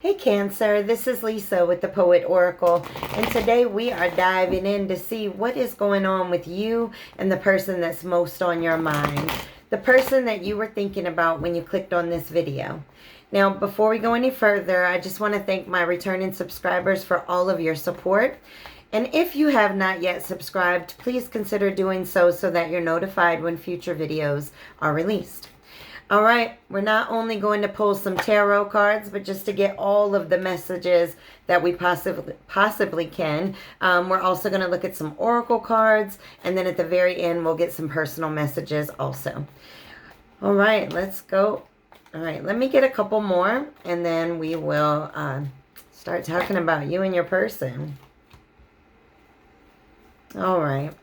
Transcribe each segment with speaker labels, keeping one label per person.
Speaker 1: Hey Cancer, this is Lisa with the Poet Oracle, and today we are diving in to see what is going on with you and the person that's most on your mind, the person that you were thinking about when you clicked on this video. Now, before we go any further, I just want to thank my returning subscribers for all of your support. And if you have not yet subscribed, please consider doing so that you're notified when future videos are released. All right, we're not only going to pull some tarot cards, but just to get all of the messages that we possibly can. We're also going to look at some oracle cards, and then at the very end, we'll get some personal messages also. All right, let's go. All right, let me get a couple more, and then we will start talking about you and your person. All right.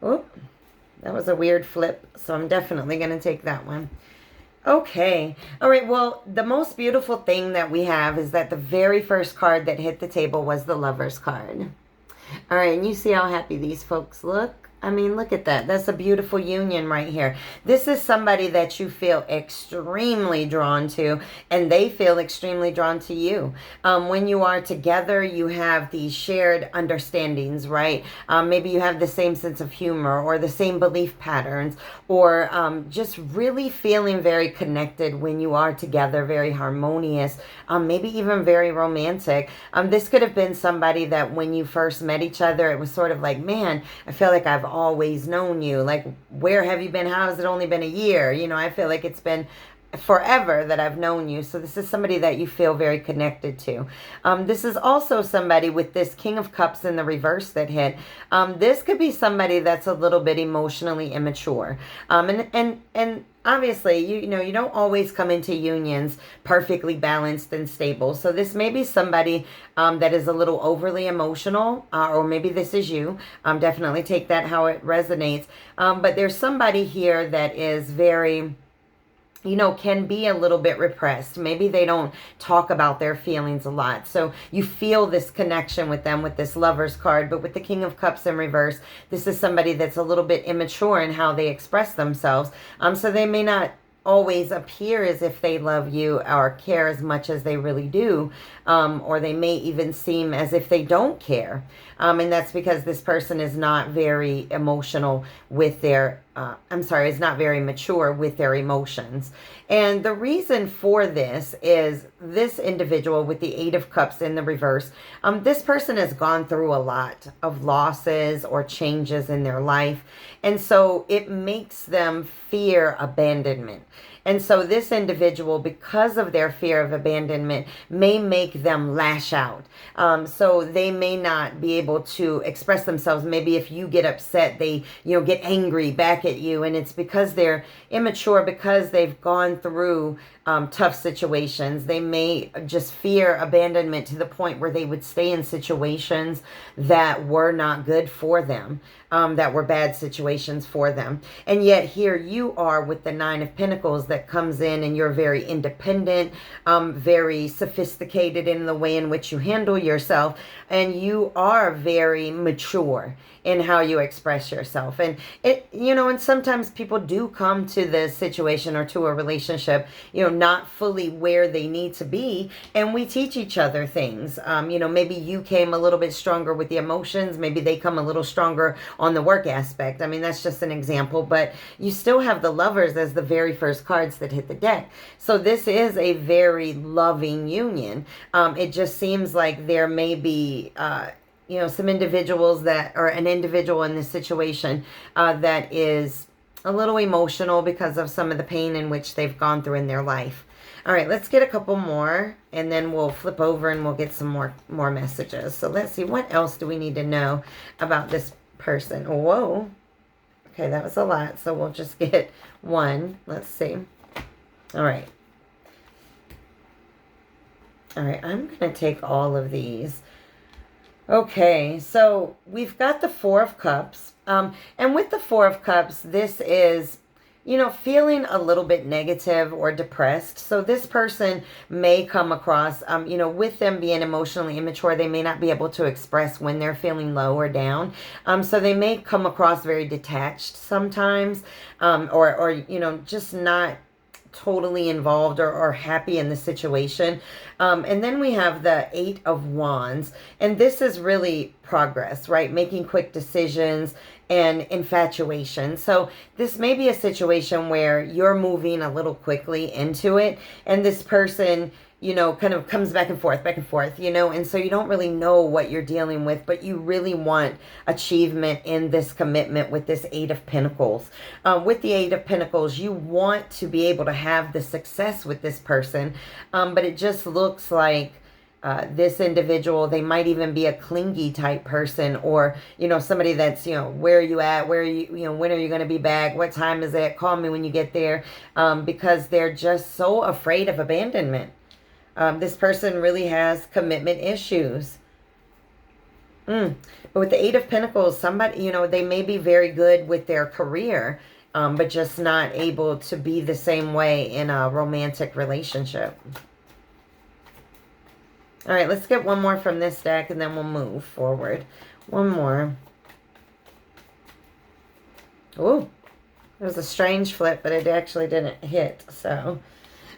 Speaker 1: Oop, that was a weird flip, so I'm definitely going to take that one. Okay. All right. Well, the most beautiful thing that we have is that the very first card that hit the table was the Lover's card. All right. And you see how happy these folks look? I mean, look at that. That's a beautiful union right here. This is somebody that you feel extremely drawn to, and they feel extremely drawn to you. When you are together, you have these shared understandings, right? Maybe you have the same sense of humor or the same belief patterns, or just really feeling very connected when you are together, very harmonious, maybe even very romantic. This could have been somebody that when you first met each other, it was sort of like, man, I feel like I've always known you. Like, where have you been? How has it only been a year? You know, I feel like it's been forever that I've known you. So this is somebody that you feel very connected to. This is also somebody with this King of Cups in the reverse that hit. This could be somebody that's a little bit emotionally immature. And obviously, you know, you don't always come into unions perfectly balanced and stable. So this may be somebody that is a little overly emotional, or maybe this is you. Definitely take that how it resonates. But there's somebody here that is very, you know, can be a little bit repressed. Maybe they don't talk about their feelings a lot. So you feel this connection with them with this Lover's card. But with the King of Cups in reverse, this is somebody that's a little bit immature in how they express themselves. So they may not always appear as if they love you or care as much as they really do, or they may even seem as if they don't care, and that's because this person is not very emotional with their is not very mature with their emotions. And the reason for this is this individual with the Eight of Cups in the reverse, this person has gone through a lot of losses or changes in their life, and so it makes them fear abandonment. And so this individual, because of their fear of abandonment, may make them lash out. So they may not be able to express themselves. Maybe if you get upset, they, you know, get angry back at you. And it's because they're immature, because they've gone through tough situations. They may just fear abandonment to the point where they would stay in situations that were not good for them, that were bad situations for them. And yet here you are with the Nine of Pentacles that comes in, and you're very independent, very sophisticated in the way in which you handle yourself, and you are very mature in how you express yourself. And it, you know, and sometimes people do come to the situation or to a relationship, you know, not fully where they need to be, and we teach each other things. You know, maybe you came a little bit stronger with the emotions, maybe they come a little stronger on the work aspect. I mean, that's just an example, but you still have the Lovers as the very first cards that hit the deck. So this is a very loving union. It just seems like there may be you know, some individuals that, or an individual in this situation that is a little emotional because of some of the pain in which they've gone through in their life. All right, let's get a couple more, and then we'll flip over and we'll get some more messages. So let's see, what else do we need to know about this person? Whoa. Okay, that was a lot, so we'll just get one. Let's see. All right. All right, I'm going to take all of these. Okay, so we've got the Four of Cups. And with the Four of Cups, this is, you know, feeling a little bit negative or depressed. So this person may come across, you know, with them being emotionally immature, they may not be able to express when they're feeling low or down. So they may come across very detached sometimes, or you know, just not totally involved or happy in the situation. And then we have the Eight of Wands. And this is really progress, right? Making quick decisions and infatuation. So this may be a situation where you're moving a little quickly into it, and this person, you know, kind of comes back and forth, you know, and so you don't really know what you're dealing with, but you really want achievement in this commitment with this Eight of Pentacles. With the Eight of Pentacles, you want to be able to have the success with this person, but it just looks like this individual, they might even be a clingy type person, or, you know, somebody that's, you know, where are you at? Where are you, you know, when are you going to be back? What time is it? Call me when you get there. Because they're just so afraid of abandonment. This person really has commitment issues. But with the Eight of Pentacles, somebody, you know, they may be very good with their career, but just not able to be the same way in a romantic relationship. All right, let's get one more from this deck and then we'll move forward. One more. Oh, it was a strange flip, but it actually didn't hit, so...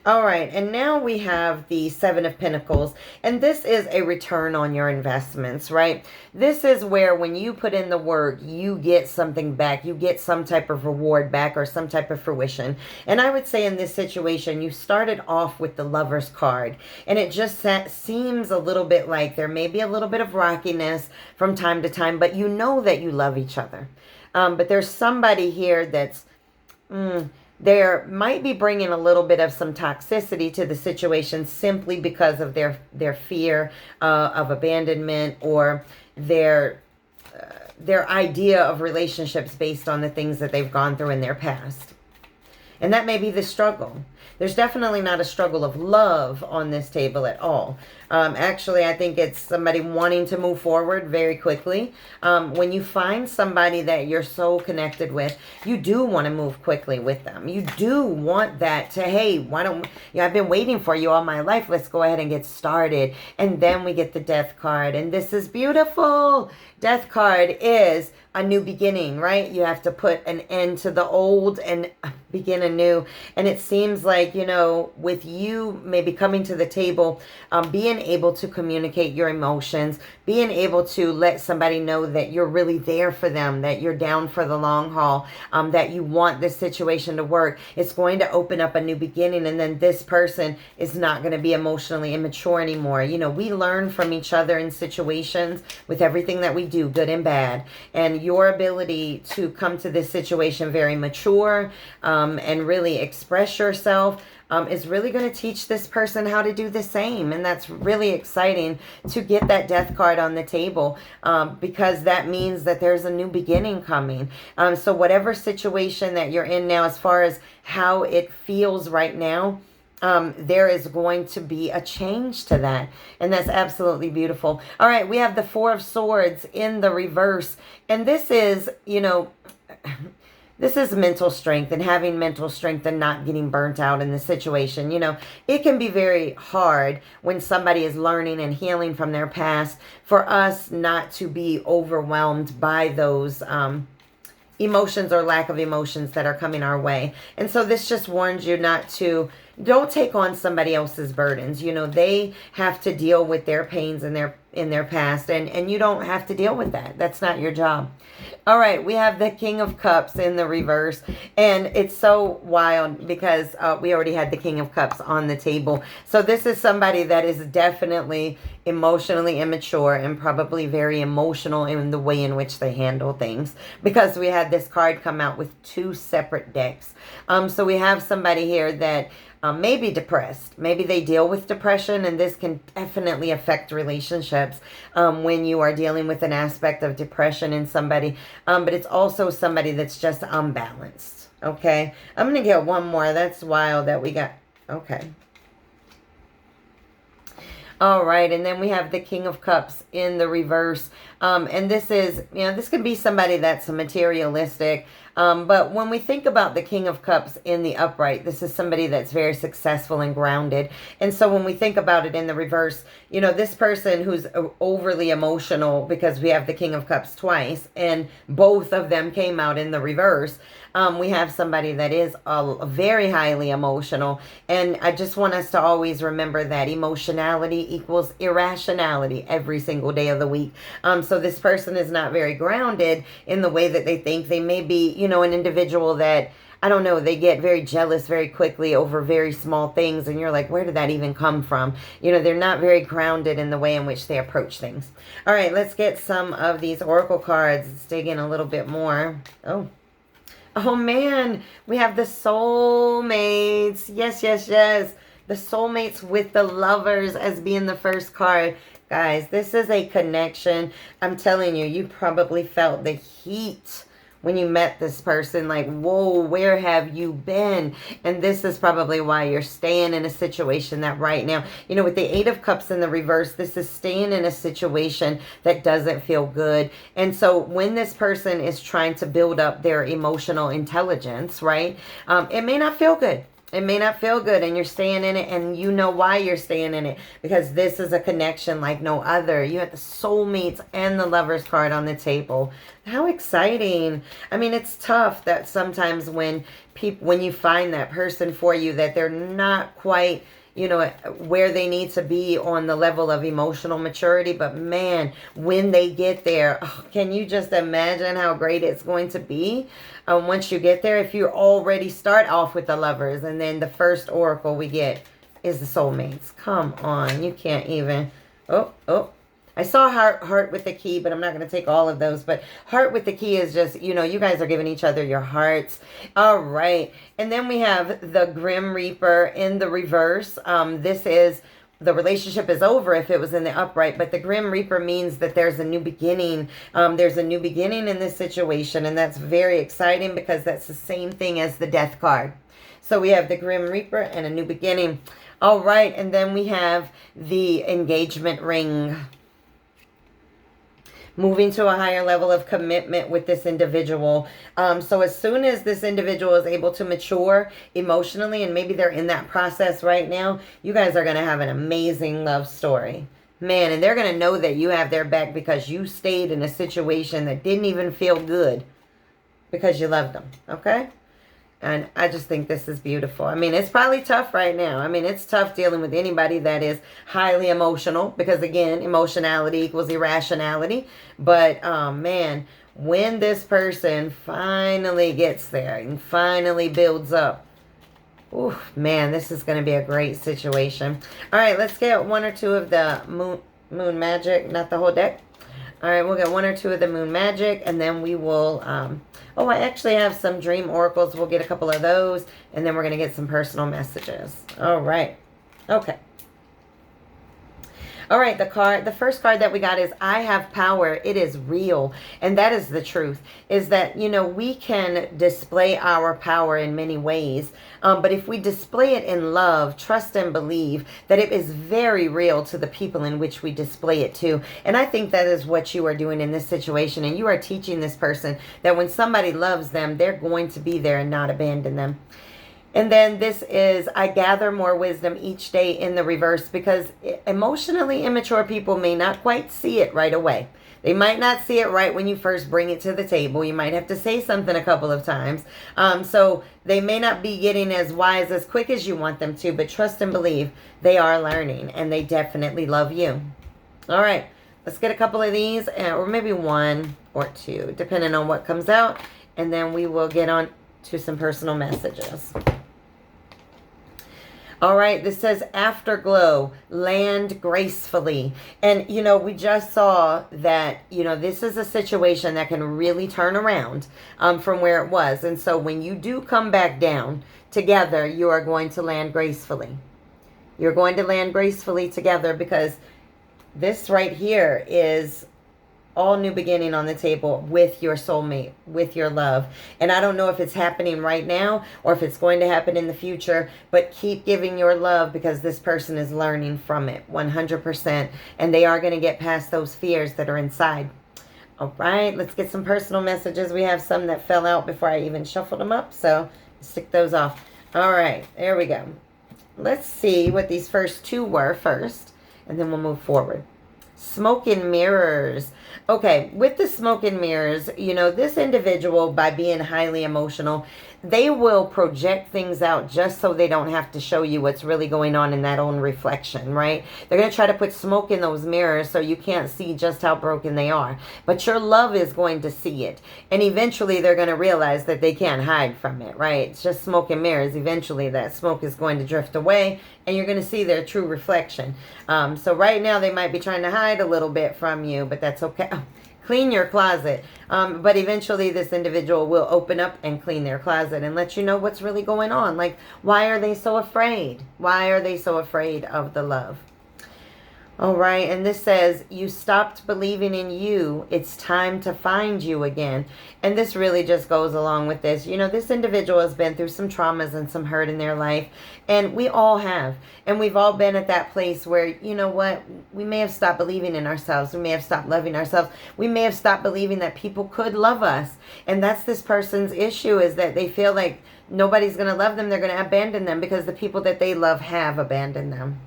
Speaker 1: All right, and now we have the Seven of Pentacles, and this is a return on your investments, right? This is where when you put in the work, you get something back. You get some type of reward back or some type of fruition. And I would say in this situation, you started off with the Lover's card, and it just seems a little bit like there may be a little bit of rockiness from time to time, but you know that you love each other. But there's somebody here that's... there might be bringing a little bit of some toxicity to the situation simply because of their fear of abandonment, or their idea of relationships based on the things that they've gone through in their past. And that may be the struggle. There's definitely not a struggle of love on this table at all. Actually, I think it's somebody wanting to move forward very quickly. When you find somebody that you're so connected with, you do want to move quickly with them. You do want that to, hey, why don't, you know, I've been waiting for you all my life. Let's go ahead and get started. And then we get the Death card. And this is beautiful. Death card is a new beginning, right? You have to put an end to the old and begin anew. And it seems like, you know, with you maybe coming to the table, being able to communicate your emotions, being able to let somebody know that you're really there for them, that you're down for the long haul, that you want this situation to work. It's going to open up a new beginning, and then this person is not going to be emotionally immature anymore. You know, we learn from each other in situations with everything that we do, good and bad. And your ability to come to this situation very mature and really express yourself is really going to teach this person how to do the same. And that's really exciting to get that Death card on the table, because that means that there's a new beginning coming. So whatever situation that you're in now, as far as how it feels right now, there is going to be a change to that. And that's absolutely beautiful. All right, we have the Four of Swords in the reverse. And this is, you know... this is mental strength, and having mental strength and not getting burnt out in the situation. You know, it can be very hard when somebody is learning and healing from their past for us not to be overwhelmed by those emotions or lack of emotions that are coming our way. And so this just warns you not to, don't take on somebody else's burdens. You know, they have to deal with their pains in their past, and you don't have to deal with that. That's not your job. All right, we have the King of Cups in the reverse, and it's so wild because we already had the King of Cups on the table. So this is somebody that is definitely emotionally immature and probably very emotional in the way in which they handle things, because we had this card come out with two separate decks. So we have somebody here that may be depressed. Maybe they deal with depression, and this can definitely affect relationships when you are dealing with an aspect of depression in somebody. But it's also somebody that's just unbalanced. Okay, I'm going to get one more. That's wild that we got. Okay. All right, and then we have the King of Cups in the reverse. And this is, you know, this could be somebody that's materialistic. But when we think about the King of Cups in the upright, this is somebody that's very successful and grounded. And so when we think about it in the reverse, you know, this person who's overly emotional, because we have the King of Cups twice, and both of them came out in the reverse. We have somebody that is very highly emotional. And I just want us to always remember that emotionality equals irrationality every single day of the week. So this person is not very grounded in the way that they think. They may be, you know, an individual that, I don't know, they get very jealous very quickly over very small things. And you're like, where did that even come from? You know, they're not very grounded in the way in which they approach things. All right, let's get some of these oracle cards. Let's dig in a little bit more. Oh man, we have the soulmates. Yes, yes, yes. The soulmates with the lovers as being the first card. Guys, this is a connection. I'm telling you, you probably felt the heat when you met this person. Like, whoa, where have you been? And this is probably why you're staying in a situation that right now, you know, with the Eight of Cups in the reverse, this is staying in a situation that doesn't feel good. And so when this person is trying to build up their emotional intelligence, right, it may not feel good. It may not feel good, and you're staying in it, and you know why you're staying in it, because this is a connection like no other. You have the soulmates and the lovers card on the table. How exciting. I mean, it's tough that sometimes when you find that person for you, that they're not quite, you know, where they need to be on the level of emotional maturity. But man, when they get there, can you just imagine how great it's going to be once you get there? If you already start off with the lovers, and then the first oracle we get is the soulmates. Come on, you can't even. Oh. I saw heart with the key, but I'm not going to take all of those. But heart with the key is just, you know, you guys are giving each other your hearts. All right. And then we have the Grim Reaper in the reverse. This is, the relationship is over if it was in the upright, but the Grim Reaper means that there's a new beginning. There's a new beginning in this situation, and that's very exciting because that's the same thing as the Death card. So we have the Grim Reaper and a new beginning. All right. And then we have the engagement ring. Moving to a higher level of commitment with this individual. So as soon as this individual is able to mature emotionally, and maybe they're in that process right now, you guys are going to have an amazing love story. Man, and they're going to know that you have their back because you stayed in a situation that didn't even feel good because you loved them. Okay? And I just think this is beautiful. I mean, it's probably tough right now. I mean, it's tough dealing with anybody that is highly emotional because, again, emotionality equals irrationality. But, man, when this person finally gets there and finally builds up, ooh, man, this is going to be a great situation. All right, let's get one or two of the Moon Magick, not the whole deck. All right, we'll get one or two of the Moon Magick, and then we will, oh, I actually have some Dream Oracles. We'll get a couple of those, and then we're going to get some personal messages. All right. Okay. All right, the first card that we got is I have power. It is real. And that is the truth, is that, you know, we can display our power in many ways. But if we display it in love, trust and believe that it is very real to the people in which we display it to. And I think that is what you are doing in this situation. And you are teaching this person that when somebody loves them, they're going to be there and not abandon them. And then this is, I gather more wisdom each day in the reverse, because emotionally immature people may not quite see it right away. They might not see it right when you first bring it to the table. You might have to say something a couple of times. So they may not be getting as wise as quick as you want them to, but trust and believe they are learning, and they definitely love you. All right, let's get a couple of these, or maybe one or two, depending on what comes out. And then we will get on to some personal messages. All right, this says afterglow, land gracefully. And, you know, we just saw that, you know, this is a situation that can really turn around from where it was. And so when you do come back down together, you are going to land gracefully. You're going to land gracefully together, because this right here is all new beginning on the table with your soulmate, with your love. And I don't know if it's happening right now or if it's going to happen in the future, but keep giving your love, because this person is learning from it 100%. And they are going to get past those fears that are inside. All right, let's get some personal messages. We have some that fell out before I even shuffled them up, so stick those off. All right, there we go. Let's see what these first two were first, and then we'll move forward. Smoke and mirrors. Okay, with the smoke and mirrors, you know, this individual, by being highly emotional, they will project things out just so they don't have to show you what's really going on in that own reflection, right? They're going to try to put smoke in those mirrors so you can't see just how broken they are. But your love is going to see it. And eventually they're going to realize that they can't hide from it, right? It's just smoke and mirrors. Eventually that smoke is going to drift away and you're going to see their true reflection. So right now they might be trying to hide a little bit from you, but that's okay. Clean your closet. But eventually this individual will open up and clean their closet and let you know what's really going on. Like, why are they so afraid? Why are they so afraid of the love? All right, and this says, you stopped believing in you. It's time to find you again. And this really just goes along with this. You know, this individual has been through some traumas and some hurt in their life. And we all have. And we've all been at that place where, you know what, we may have stopped believing in ourselves. We may have stopped loving ourselves. We may have stopped believing that people could love us. And that's this person's issue, is that they feel like nobody's going to love them. They're going to abandon them because the people that they love have abandoned them.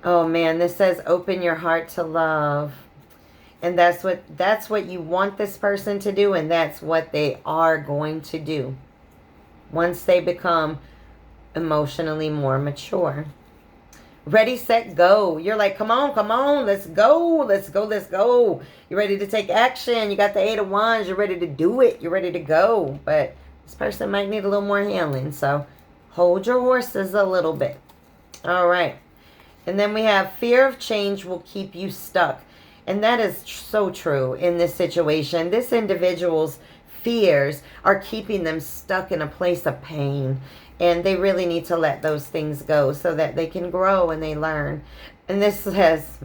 Speaker 1: Oh man, this says open your heart to love. And that's what you want this person to do, and that's what they are going to do once they become emotionally more mature. Ready, set, go. You're like, come on, let's go, let's go, let's go. You're ready to take action. You got the 8 of Wands. You're ready to do it. You're ready to go. But this person might need a little more handling, so hold your horses a little bit. All right. And then we have fear of change will keep you stuck. And that is so true in this situation. This individual's fears are keeping them stuck in a place of pain. And they really need to let those things go so that they can grow and they learn. And this last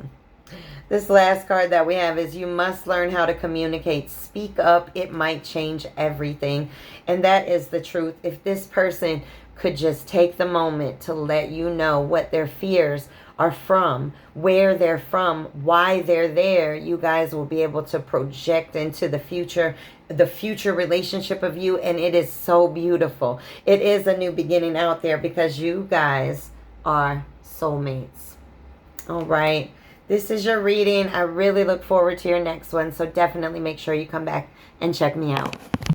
Speaker 1: card that we have is you must learn how to communicate. Speak up. It might change everything. And that is the truth. If this person could just take the moment to let you know what their fears are from, where they're from, why they're there, you guys will be able to project into the future relationship of you, and it is so beautiful. It is a new beginning out there because you guys are soulmates. All right, this is your reading. I really look forward to your next one, so definitely make sure you come back and check me out.